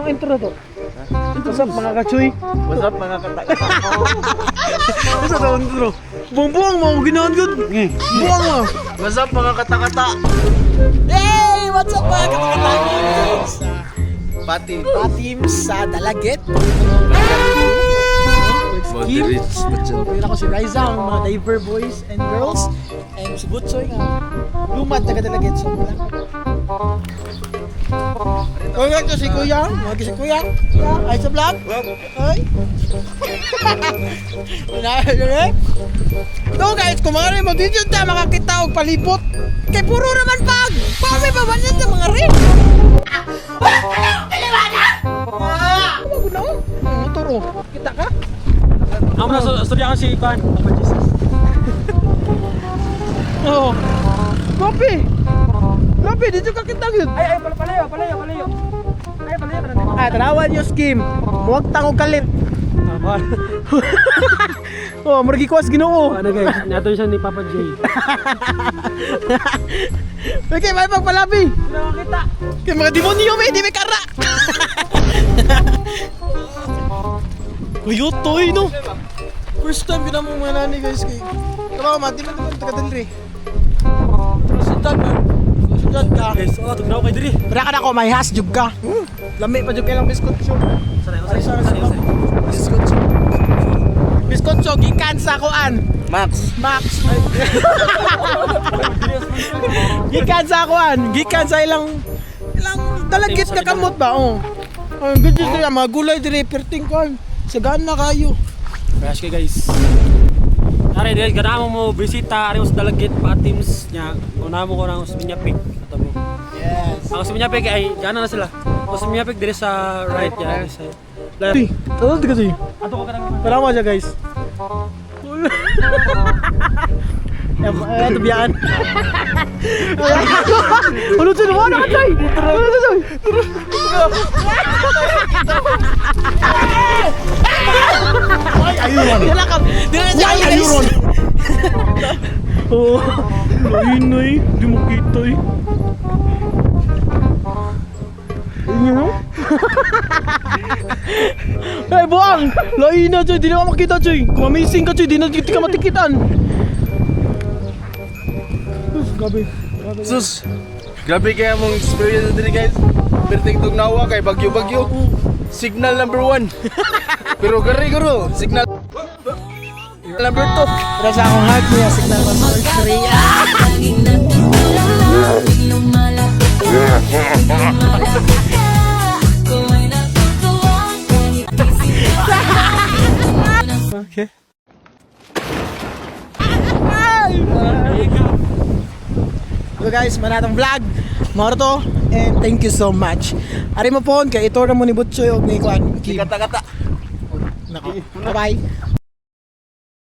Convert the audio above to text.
ang intro to? What's up mga kachoy? What's up mga katak? What's up ang intro? Buang-buang mo, ginahan ko. Buang mo. What's up mga katakata? Hey! What's up mga katakatangin? Pati. Patim sa Dalagit. Moderate butson. Pagkita ko si Riza, ang mga diver boys and girls. And si Butsoy nga, lumad taga Dalagit. So, wala. Kaya ito si Kuya. Mga si Kuya. Ay sa vlog. Ay. So guys, kung mga rin mo dito na makakita og palibot. Kay puro naman pag. Pami pa ba sa mga rin? Turo. Kita ka? Ako na storya si Ivan. Papa Jesus. Oo. Kopi. Kopi, dito ka kita yun. Ay, palayo. Ay, palayo ka na. Ah, tanawan yung scheme. Muwag tangog kalit. Oh, murgi ko as Ginoo. Ano guys, nato siya ni Papa J. Okay, may pagpalabi. Ano kita? Kaya mga demonyo may, di may kara. Uyutoy no. First time kita mo mga nani guys kay. Tama ma, di man naman taga-dalri. Sudan man. Sudan ka. Guys, tugraw kay diri. Pero ka na ko, may has jug ka. Lami pa jug kailang biskot show. Biskot show. Biskot show, gikan sa kuan. Max. Gikan sa kuan. Gikan sa ilang dalagit na kamot ba? Oh. Ang good news nila, mga gulay dire, perting kuan. Sagaan na kayo. Crash kay guys. Are guys, ganamo mo bisita are sa Dalagit Patims nya. Una mo ko nang Usminyapik ato mo. Yes. Ang Usminyapik ay gana na sila. Usminyapik dire sa right ya. Uy, tawag ka siya. Ato ko kanang Tara mo siya guys. Ito biyaan. Ano siya naman? Ano siya? Ano siya? Ay, ayun. Dila ka. Dila siya. Ay, ayun. Oh, lain na eh. Di mo kita eh. Ayun no? Ay, buang! Lain na Choy. Di na ka makita Choy. Kung amazing ka Choy, di na ka matikitan. Gabi. Sus. Grabe kaya mong experience dito guys. Perting tong nawa kay bagyo-bagyo. Signal number 1. Pero garo. Signal number 2. Para sa akong heart niya, signal number 3. Okay. So guys, manatong vlog. Moro to. And thank you so much. Ari mo po, kay ito na mo ni Butchoy o ni Kwan. Kata-kata. Nako. Bye-bye.